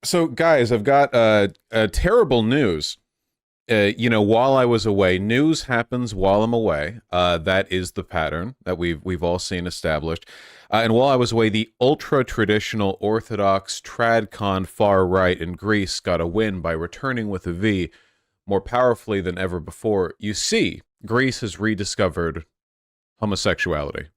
So, guys, I've got terrible news. While I was away, news happens while I'm away. That is the pattern that we've all seen established. And while I was away, the ultra-traditional Orthodox TradCon far right in Greece got a win by returning with a V more powerfully than ever before. You see, Greece has rediscovered homosexuality.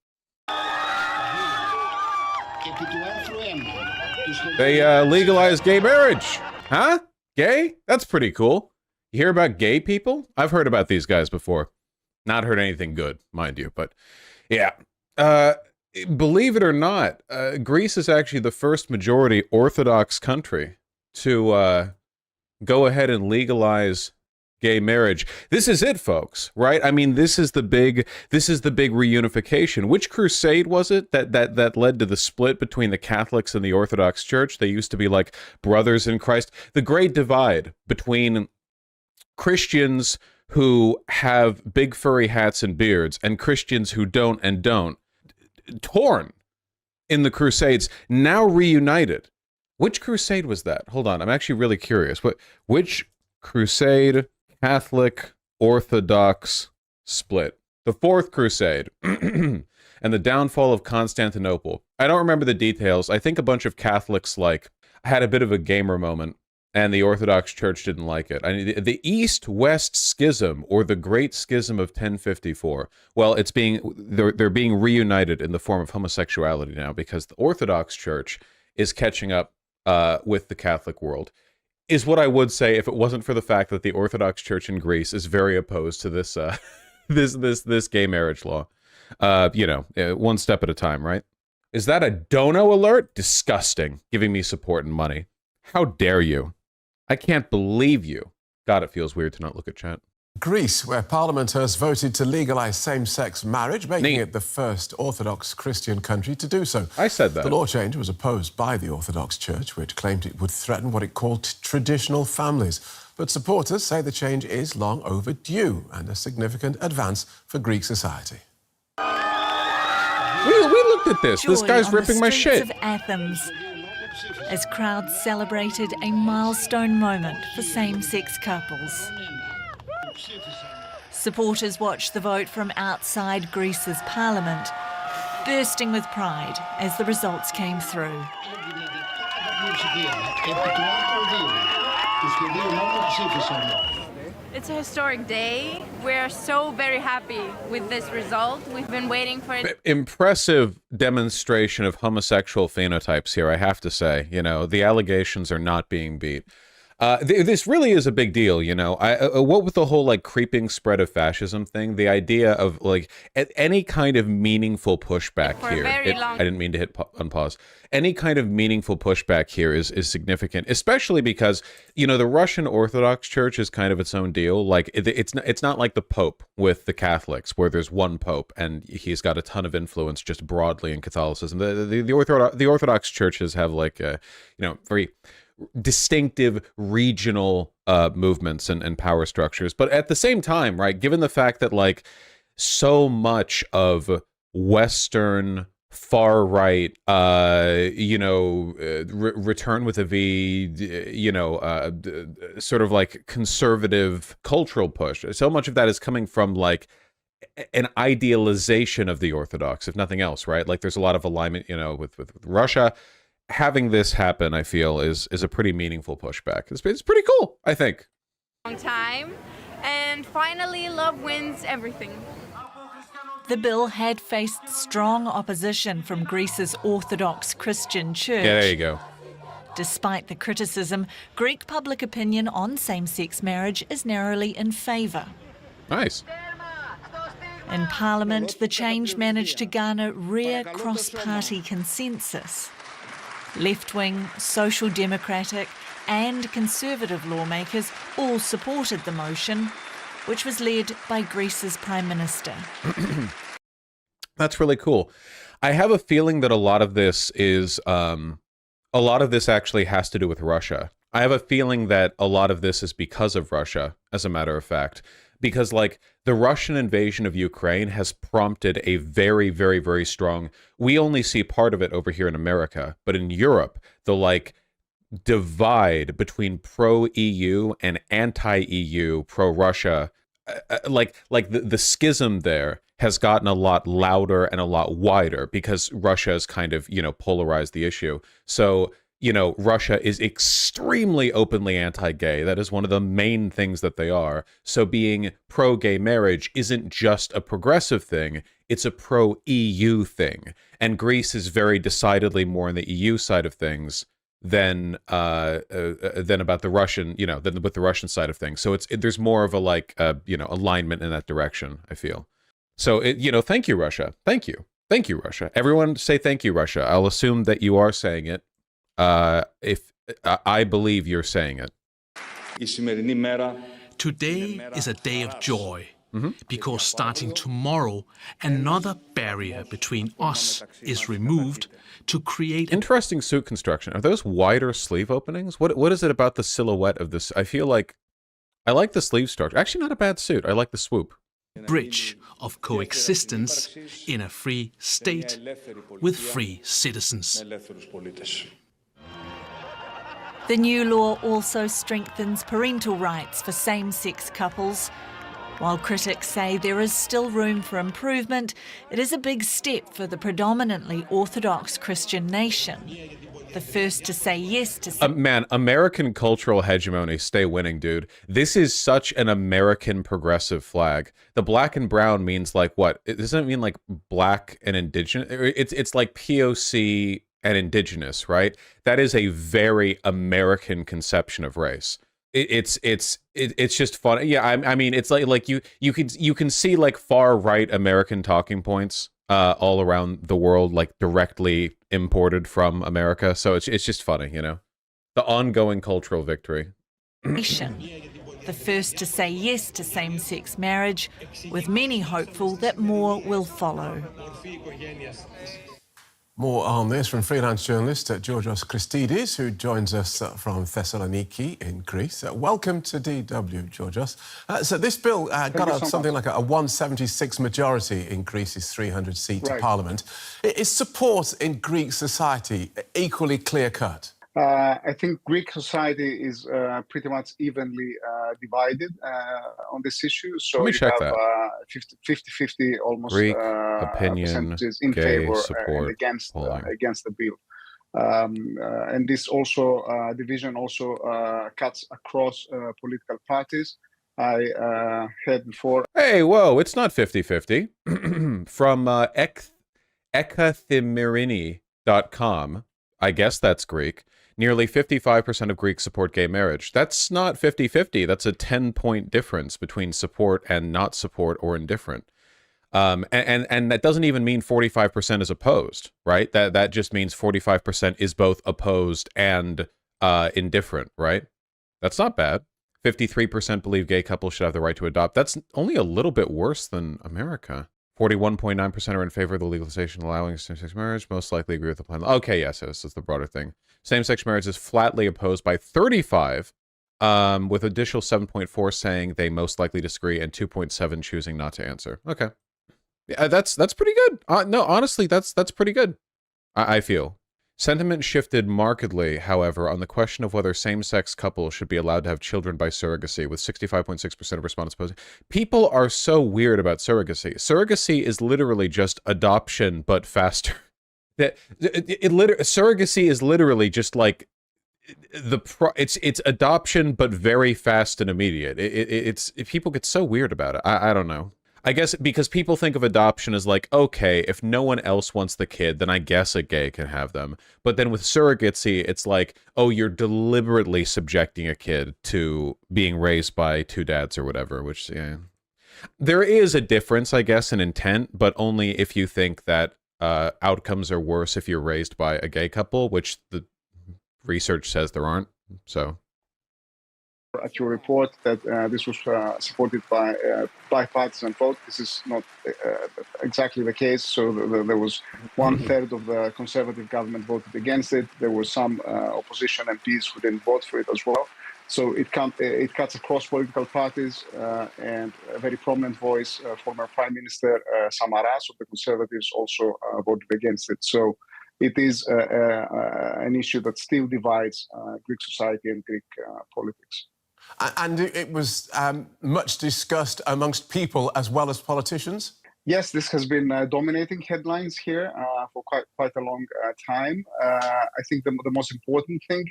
They legalized gay marriage. Huh? Gay? That's pretty cool. You hear about gay people? I've heard about these guys before. Not heard anything good, mind you, but yeah. Believe it or not, Greece is actually the first majority Orthodox country to go ahead and legalize gay marriage. This is it, folks, right? I mean, this is the big reunification. Which crusade was it that led to the split between the Catholics and the Orthodox Church? They used to be like brothers in Christ. The great divide between Christians who have big furry hats and beards and Christians who don't and don't, torn in the Crusades, now reunited. Which crusade was that? Hold on, I'm actually really curious. Which crusade? Catholic Orthodox split. The Fourth Crusade and the downfall of Constantinople. I don't remember the details. I think a bunch of Catholics had a bit of a gamer moment, and the Orthodox Church didn't like it. I mean, the East-West Schism, or the Great Schism of 1054. Well, they're being reunited in the form of homosexuality now because the Orthodox Church is catching up with the Catholic world. Is what I would say if it wasn't for the fact that the Orthodox Church in Greece is very opposed to this this gay marriage law. One step at a time, right? Is that a dono alert? Disgusting. Giving me support and money. How dare you? I can't believe you. God, it feels weird to not look at chat. Greece, where Parliament has voted to legalize same-sex marriage, making it the first Orthodox Christian country to do so. I said that. The law change was opposed by the Orthodox Church, which claimed it would threaten what it called traditional families. But supporters say the change is long overdue and a significant advance for Greek society. We looked at this. This guy's ripping my shit. Of Athens, as crowds celebrated a milestone moment for same-sex couples. Supporters watched the vote from outside Greece's parliament, bursting with pride as the results came through. It's a historic day. We're so very happy with this result. We've been waiting for it. Impressive demonstration of homosexual phenotypes here, I have to say. You know, the allegations are not being beat. This really is a big deal, you know. What with the whole creeping spread of fascism thing, the idea of any kind of meaningful pushback here. I didn't mean to hit unpause. Any kind of meaningful pushback here is significant, especially because the Russian Orthodox Church is kind of its own deal. It's not like the Pope with the Catholics, where there's one Pope and he's got a ton of influence just broadly in Catholicism. The Orthodox churches have very distinctive regional movements and power structures. But at the same time, right, given the fact that so much of Western far right, return with a V, sort of conservative cultural push, so much of that is coming from an idealization of the Orthodox, if nothing else, right? There's a lot of alignment, with Russia. Having this happen, I feel, is a pretty meaningful pushback. It's pretty cool, I think. Long time, and finally, love wins everything. The bill had faced strong opposition from Greece's Orthodox Christian Church. Yeah, there you go. Despite the criticism, Greek public opinion on same-sex marriage is narrowly in favour. Nice. In Parliament, the change managed to garner rare cross-party consensus. Left-wing, social democratic and conservative lawmakers all supported the motion, which was led by Greece's Prime Minister. That's really cool. I have a feeling that a lot of this actually has to do with Russia. I have a feeling that a lot of this is because of Russia, as a matter of fact. Because the Russian invasion of Ukraine has prompted a very, very, very strong, we only see part of it over here in America, but in Europe, the divide between pro-EU and anti-EU, pro-Russia, the schism there has gotten a lot louder and a lot wider because Russia has kind of, polarized the issue. So, Russia is extremely openly anti-gay. That is one of the main things that they are. So being pro-gay marriage isn't just a progressive thing, it's a pro-EU thing. And Greece is very decidedly more on the EU side of things than about the Russian, than with the Russian side of things. So there's more of a alignment in that direction, I feel. So thank you, Russia. Thank you, Russia. Everyone say thank you, Russia. I'll assume that you are saying it. If I believe you're saying it. Today is a day of joy. Because starting tomorrow, another barrier between us is removed to create... Interesting suit construction. Are those wider sleeve openings? What is it about the silhouette of this? I feel like I like the sleeve structure. Actually, not a bad suit. I like the swoop. Bridge of coexistence in a free state with free citizens. The new law also strengthens parental rights for same-sex couples. While critics say there is still room for improvement, it is a big step for the predominantly Orthodox Christian nation. The first to say yes to... Man, American cultural hegemony, stay winning, dude. This is such an American progressive flag. The black and brown means like what? Doesn't it mean like black and indigenous? It's like POC and indigenous, right? That is a very American conception of race. It's just fun. Yeah, I mean, it's like you can see like far right American talking points all around the world, like directly imported from America. So it's just funny, the ongoing cultural victory. The first to say yes to same-sex marriage, with many hopeful that more will follow. More on this from freelance journalist Georgios Christidis, who joins us from Thessaloniki in Greece. Welcome to DW, Georgios. So this bill got something like a 176 majority in Greece's 300-seat parliament. Is support in Greek society equally clear-cut? I think Greek society is pretty much evenly divided on this issue. So Let me check that. 50-50 almost Greek opinion, percentages in gay favor support, and against the bill. And this also division also cuts across political parties. I heard before. Hey, whoa! It's not 50-50. From ekathemirini.com. I guess that's Greek. Nearly 55% of Greeks support gay marriage. That's not 50-50. That's a 10-point difference between support and not support or indifferent. And that doesn't even mean 45% is opposed, right? That just means 45% is both opposed and indifferent, right? That's not bad. 53% believe gay couples should have the right to adopt. That's only a little bit worse than America. 41.9% are in favor of the legalization allowing same-sex marriage. Most likely agree with the plan. Okay, yes, this is the broader thing. Same-sex marriage is flatly opposed by 35, with additional 7.4 saying they most likely disagree and 2.7 choosing not to answer. Okay, yeah, that's pretty good. No, honestly, that's pretty good. I feel. Sentiment shifted markedly, however, on the question of whether same-sex couples should be allowed to have children by surrogacy, with 65.6% of respondents opposing. People are so weird about surrogacy. Surrogacy is literally just adoption, but faster. Surrogacy is literally just like it's adoption, but very fast and immediate. People get so weird about it. I don't know. I guess because people think of adoption as like, okay, if no one else wants the kid, then I guess a gay can have them. But then with surrogacy, it's like, oh, you're deliberately subjecting a kid to being raised by two dads or whatever, which, yeah. There is a difference, I guess, in intent, but only if you think that outcomes are worse if you're raised by a gay couple, which the research says there aren't, so... At your report that this was supported by bipartisan vote. This is not exactly the case. So there was 1/3 of the Conservative government voted against it. There was some opposition MPs who didn't vote for it as well. So it cuts across political parties, and a very prominent voice, former Prime Minister Samaras of the Conservatives, also voted against it. So it is an issue that still divides Greek society and Greek politics. And it was much discussed amongst people as well as politicians? Yes, this has been dominating headlines here for quite a long time. I think the most important thing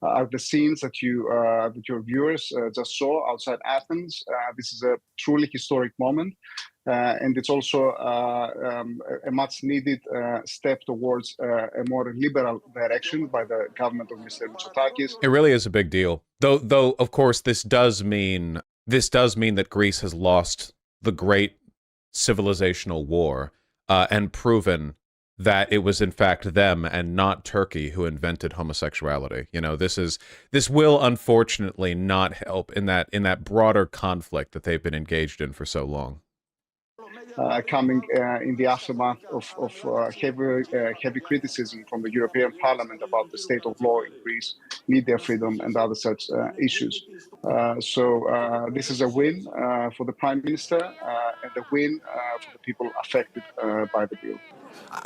are the scenes that your viewers just saw outside Athens. This is a truly historic moment, and it's also a much needed step towards a more liberal direction by the government of Mr. Mitsotakis. It really is a big deal, though. Of course, this does mean that Greece has lost the great civilizational war and proven that it was in fact them and not Turkey who invented homosexuality. You know, this will unfortunately not help in that broader conflict that they've been engaged in for so long. Coming in the aftermath of heavy criticism from the European Parliament about the state of law in Greece, media freedom, and other such issues. So this is a win for the Prime Minister and a win for the people affected by the bill.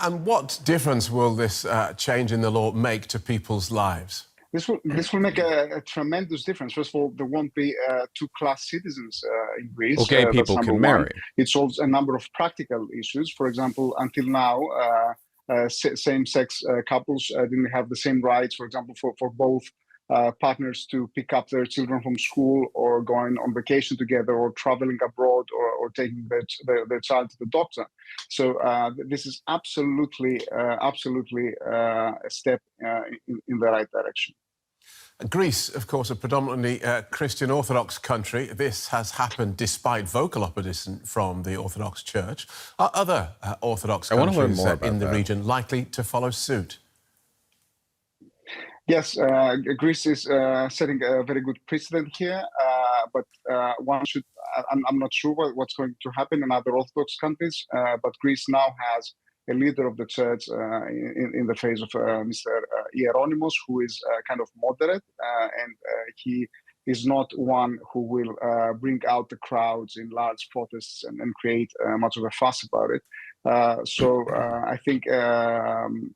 And what difference will this change in the law make to people's lives? This will make a tremendous difference. First of all, there won't be two-class citizens in Greece. Well, gay people can marry. It solves a number of practical issues. For example, until now, same-sex couples didn't have the same rights, for example, for both partners to pick up their children from school or going on vacation together or traveling abroad or taking their child to the doctor. So this is absolutely a step in the right direction. Greece, of course, a predominantly Christian Orthodox country. This has happened despite vocal opposition from the Orthodox Church. Are other Orthodox countries in the region likely to follow suit? Yes, Greece is setting a very good precedent here, but one should. I'm not sure what's going to happen in other Orthodox countries, but Greece now has a leader of the church in the face of Mr. Hieronymus, who is kind of moderate, and he is not one who will bring out the crowds in large protests and create much of a fuss about it. So I think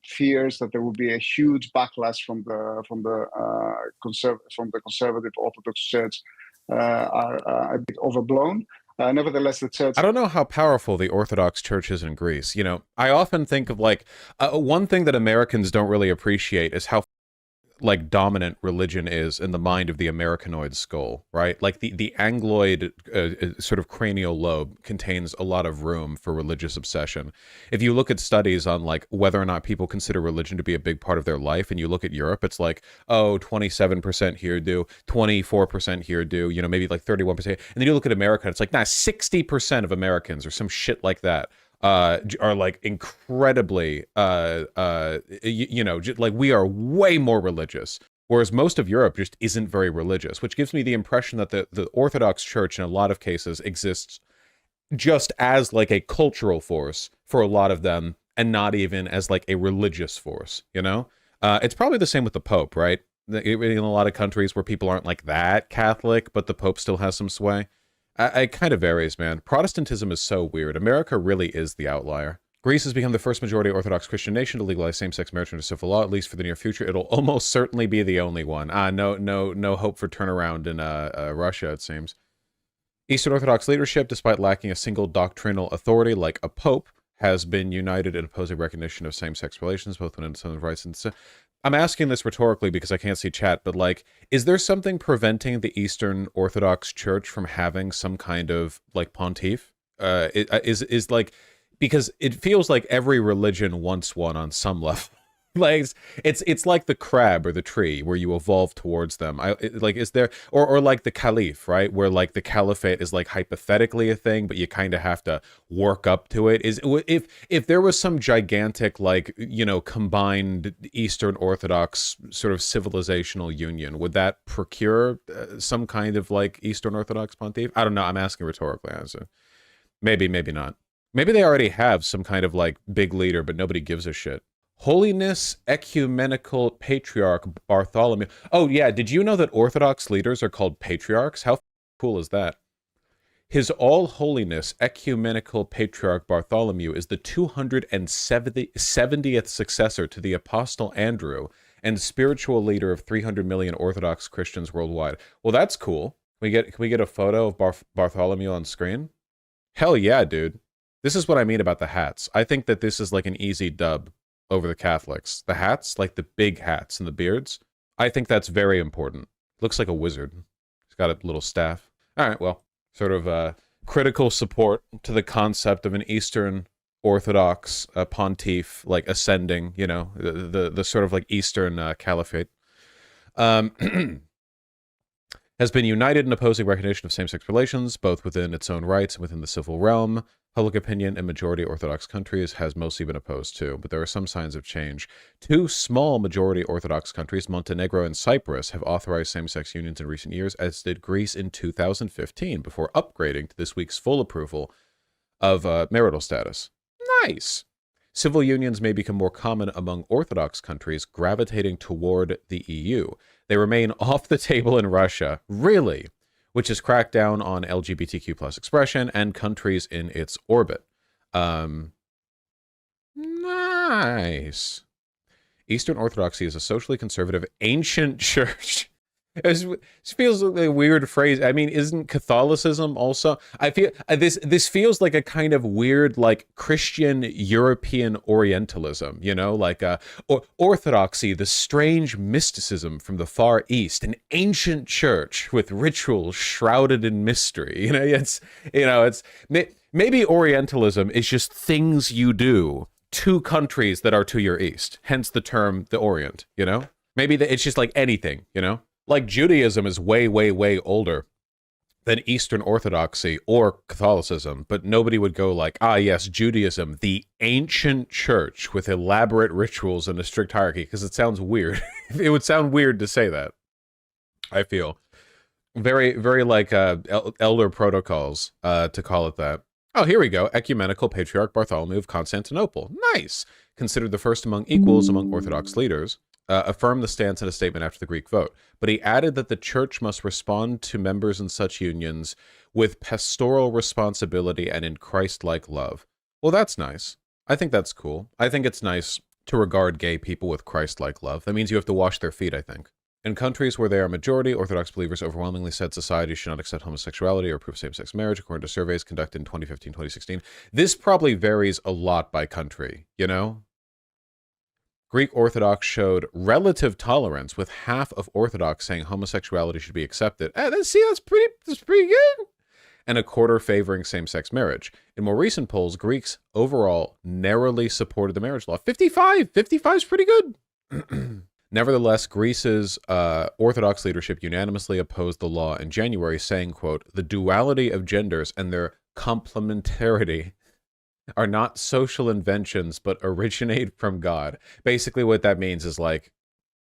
fears that there will be a huge backlash from the conservative Orthodox Church are a bit overblown. Nevertheless, the church... I don't know how powerful the Orthodox Church is in Greece. You know, I often think of one thing that Americans don't really appreciate is how dominant religion is in the mind of the Americanoid skull, right? Like the Angloid sort of cranial lobe contains a lot of room for religious obsession. If you look at studies on whether or not people consider religion to be a big part of their life, and you look at Europe, it's 27% here do, 24% here do, you know, maybe 31%. And then you look at America, it's 60% of Americans or some shit like that are incredibly we are way more religious, whereas most of Europe just isn't very religious, which gives me the impression that the Orthodox Church in a lot of cases exists just as a cultural force for a lot of them, and not even as a religious force, you know. It's probably the same with the Pope, right? In a lot of countries where people aren't that Catholic, but the Pope still has some sway. It kind of varies, man. Protestantism is so weird. America really is the outlier. Greece has become the first majority Orthodox Christian nation to legalize same-sex marriage under civil law, at least for the near future. It'll almost certainly be the only one. No hope for turnaround in Russia, it seems. Eastern Orthodox leadership, despite lacking a single doctrinal authority like a pope, has been united in opposing recognition of same-sex relations, both within civil rights and... I'm asking this rhetorically because I can't see chat, but is there something preventing the Eastern Orthodox Church from having some kind of pontiff? Because it feels like every religion wants one on some level. It's like the crab or the tree where you evolve towards them. Is there or the caliph, right? Where the caliphate is hypothetically a thing, but you kind of have to work up to it. If there was some gigantic combined Eastern Orthodox sort of civilizational union, would that procure some kind of Eastern Orthodox pontiff? I don't know. I'm asking rhetorically, honestly. Maybe not. Maybe they already have some kind of big leader, but nobody gives a shit. Holiness Ecumenical Patriarch Bartholomew. Oh, yeah. Did you know that Orthodox leaders are called patriarchs? How cool is that? His All Holiness Ecumenical Patriarch Bartholomew is the 270th successor to the Apostle Andrew and spiritual leader of 300 million Orthodox Christians worldwide. Well, that's cool. Can we get a photo of Bartholomew on screen? Hell yeah, dude. This is what I mean about the hats. I think that this is like an easy dub over the Catholics. The hats, like the big hats and the beards, I think that's very important. Looks like a wizard. He's got a little staff. All right, well, sort of critical support to the concept of an Eastern Orthodox pontiff, like ascending, you know, the sort of like Eastern caliphate. Has been united in opposing recognition of same-sex relations, both within its own rights and within the civil realm. Public opinion in majority Orthodox countries has mostly been opposed to, but there are some signs of change. 2 small majority Orthodox countries, Montenegro and Cyprus, have authorized same-sex unions in recent years, as did Greece in 2015, before upgrading to this week's full approval of marital status. Nice! Civil unions may become more common among Orthodox countries gravitating toward the EU. They remain off the table in Russia, really, which has cracked down on LGBTQ plus expression and countries in its orbit. Nice. Eastern Orthodoxy is a socially conservative ancient church. It feels like a weird phrase. I mean, isn't Catholicism also? I feel this feels like a kind of weird, like Christian European Orientalism, you know, like Orthodoxy, the strange mysticism from the Far East, an ancient church with rituals shrouded in mystery. It's maybe Orientalism is just things you do to countries that are to your east. Hence the term the Orient. You know, maybe it's just like anything. You know. Like Judaism is way, way, way older than Eastern Orthodoxy or Catholicism, but nobody would go like, ah, yes, Judaism, the ancient church with elaborate rituals and a strict hierarchy, because it sounds weird. It would sound weird to say that, I feel. Very, very like elder protocols to call it that. Oh, here we go. Ecumenical Patriarch Bartholomew of Constantinople. Nice. Considered the first among equals among Orthodox leaders. Affirmed the stance in a statement after the Greek vote. But he added that the church must respond to members in such unions with pastoral responsibility and in Christ-like love. Well, that's nice. I think that's cool. I think it's nice to regard gay people with Christ-like love. That means you have to wash their feet, I think. In countries where they are majority, Orthodox believers overwhelmingly said society should not accept homosexuality or approve same-sex marriage, according to surveys conducted in 2015-2016. This probably varies a lot by country, you know? Greek Orthodox showed relative tolerance, with half of Orthodox saying homosexuality should be accepted. That's pretty good. And a quarter favoring same-sex marriage. In more recent polls, Greeks overall narrowly supported the marriage law. 55 is pretty good. Nevertheless, Greece's Orthodox leadership unanimously opposed the law in January, saying, quote, the duality of genders and their complementarity are not social inventions, but originate from God. Basically, what that means is like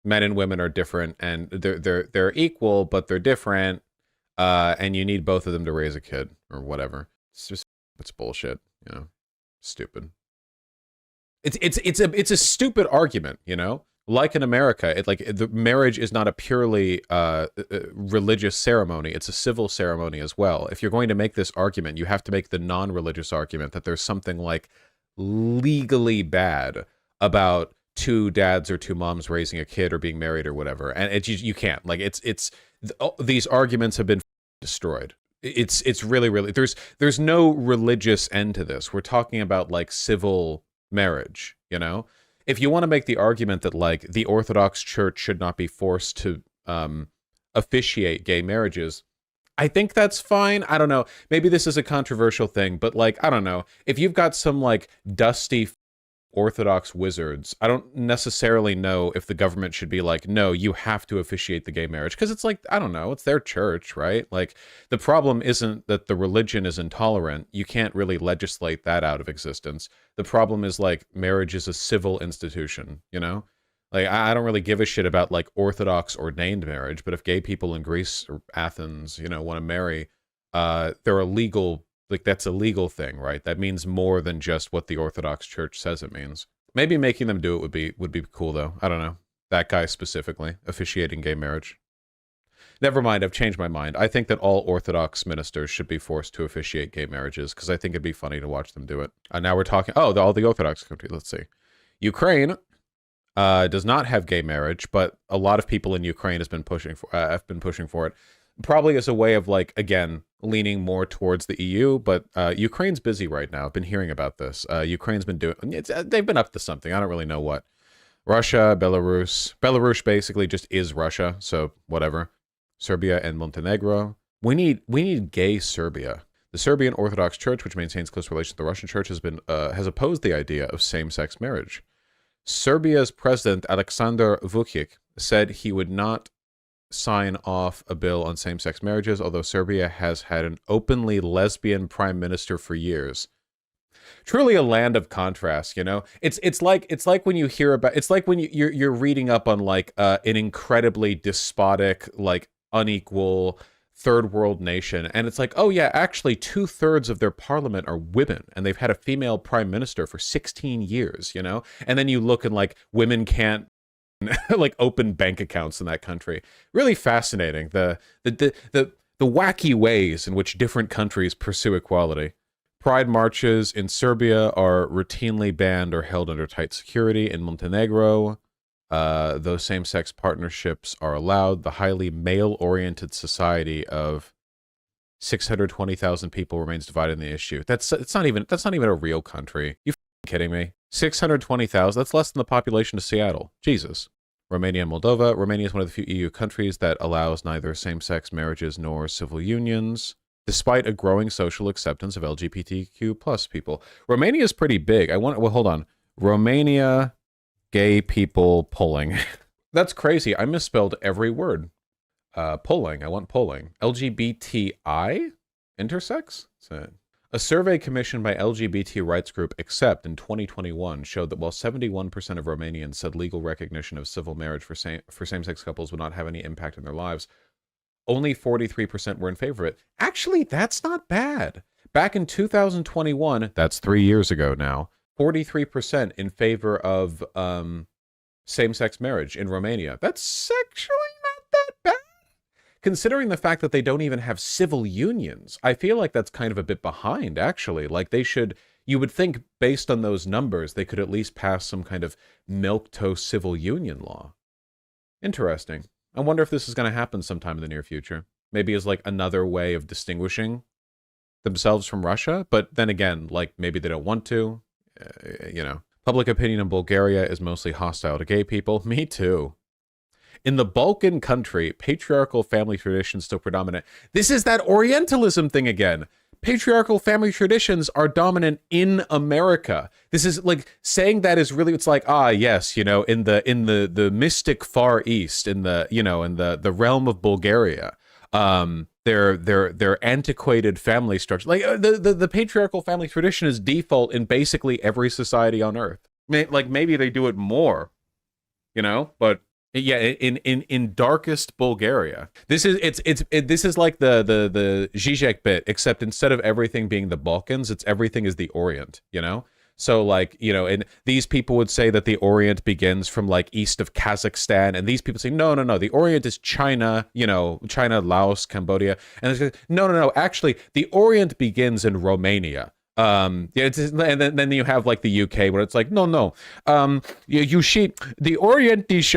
men and women are different, and they're equal, but they're different, and you need both of them to raise a kid or whatever. It's bullshit, you know, stupid. It's a stupid argument, you know. Like in America, the marriage is not a purely religious ceremony. It's a civil ceremony as well. If you're going to make this argument, you have to make the non-religious argument that there's something like legally bad about 2 dads or 2 moms raising a kid or being married or whatever. And you can't. Like these arguments have been destroyed. It's really there's no religious end to this. We're talking about like civil marriage, you know? If you want to make the argument that like the Orthodox Church should not be forced to officiate gay marriages, I think that's fine. I don't know. Maybe this is a controversial thing, but like, I don't know. If you've got some like dusty Orthodox wizards, I don't necessarily know if the government should be like, no, you have to officiate the gay marriage. Because it's like, I don't know, it's their church, right? Like, the problem isn't that the religion is intolerant. You can't really legislate that out of existence. The problem is like, marriage is a civil institution, you know? Like, I don't really give a shit about like Orthodox ordained marriage, but if gay people in Greece or Athens, you know, want to marry, they're a legal, like that's a legal thing, right? That means more than just what the Orthodox Church says it means. Maybe making them do it would be cool though. I don't know. That guy specifically officiating gay marriage. Never mind, I've changed my mind. I think that all Orthodox ministers should be forced to officiate gay marriages because I think it'd be funny to watch them do it. Now we're talking, all the Orthodox countries. Let's see. Ukraine does not have gay marriage, but a lot of people in Ukraine have been pushing for it. Probably as a way of, like, again, leaning more towards the EU, but Ukraine's busy right now. I've been hearing about this. Ukraine's been doing, they've been up to something. I don't really know what. Russia, Belarus. Belarus basically just is Russia, so whatever. Serbia and Montenegro. We need gay Serbia. The Serbian Orthodox Church, which maintains close relations with the Russian Church, has opposed the idea of same-sex marriage. Serbia's president, Aleksandar Vučić, said he would not sign off a bill on same-sex marriages, although Serbia has had an openly lesbian prime minister for years. Truly a land of contrast, you know. It's like when you hear about, it's like when you're reading up on like an incredibly despotic, like unequal third world nation, and it's like, oh yeah, actually 2/3 of their parliament are women, and they've had a female prime minister for 16 years, you know. And then you look and like women can't like open bank accounts in that country. Really fascinating, the wacky ways in which different countries pursue equality. Pride marches in Serbia are routinely banned or held under tight security. In Montenegro, though same-sex partnerships are allowed, the highly male-oriented society of 620,000 people remains divided in the issue. That's not even a real country. You kidding me? 620,000? That's less than the population of Seattle. Jesus. Romania and Moldova. Romania is one of the few EU countries that allows neither same-sex marriages nor civil unions, despite a growing social acceptance of LGBTQ plus people. Romania is pretty big. Hold on. Romania gay people polling. That's crazy. I misspelled every word. Polling. I want polling. LGBTI? Intersex? A survey commissioned by LGBT rights group Accept in 2021 showed that while 71% of Romanians said legal recognition of civil marriage for same-sex couples would not have any impact on their lives, only 43% were in favor of it. Actually, that's not bad. Back in 2021, that's 3 years ago now, 43% in favor of same-sex marriage in Romania. That's actually not that bad. Considering the fact that they don't even have civil unions, I feel like that's kind of a bit behind, actually. Like, you would think, based on those numbers, they could at least pass some kind of milquetoast civil union law. Interesting. I wonder if this is going to happen sometime in the near future. Maybe as, like, another way of distinguishing themselves from Russia. But then again, like, maybe they don't want to. You know. Public opinion in Bulgaria is mostly hostile to gay people. Me too. In the Balkan country, patriarchal family traditions still predominant. This is that Orientalism thing again. Patriarchal family traditions are dominant in America. This is like saying that is really, it's like, yes, you know, in the mystic Far East, in the realm of Bulgaria, their antiquated family structure, like the patriarchal family tradition is default in basically every society on earth. Like maybe they do it more, you know, but yeah, in darkest Bulgaria, this is like the Zizek bit, except instead of everything being the Balkans, everything is the Orient, you know. So like, you know, and these people would say that the Orient begins from like east of Kazakhstan, and these people say no, the Orient is China, you know, China, Laos, Cambodia, and it's, no, actually the Orient begins in Romania. And then you have like the UK where it's like no, you see the Orient is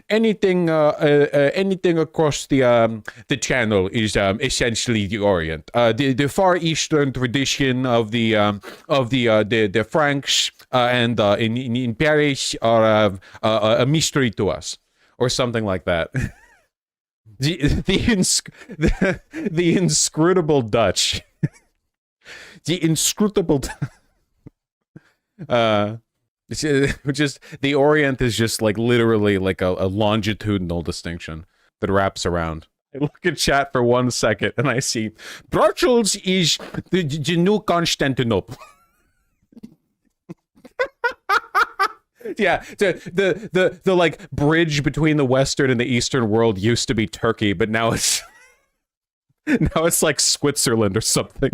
anything across the channel is essentially the Orient. The Far Eastern tradition of the Franks and in Paris are a mystery to us, or something like that. the inscrutable Dutch. The inscrutable, which is, the Orient is just like literally like a longitudinal distinction that wraps around. I look at chat for 1 second and I see Brussels is the new Constantinople. Yeah, the like bridge between the Western and the Eastern world used to be Turkey, but now it's like Switzerland or something.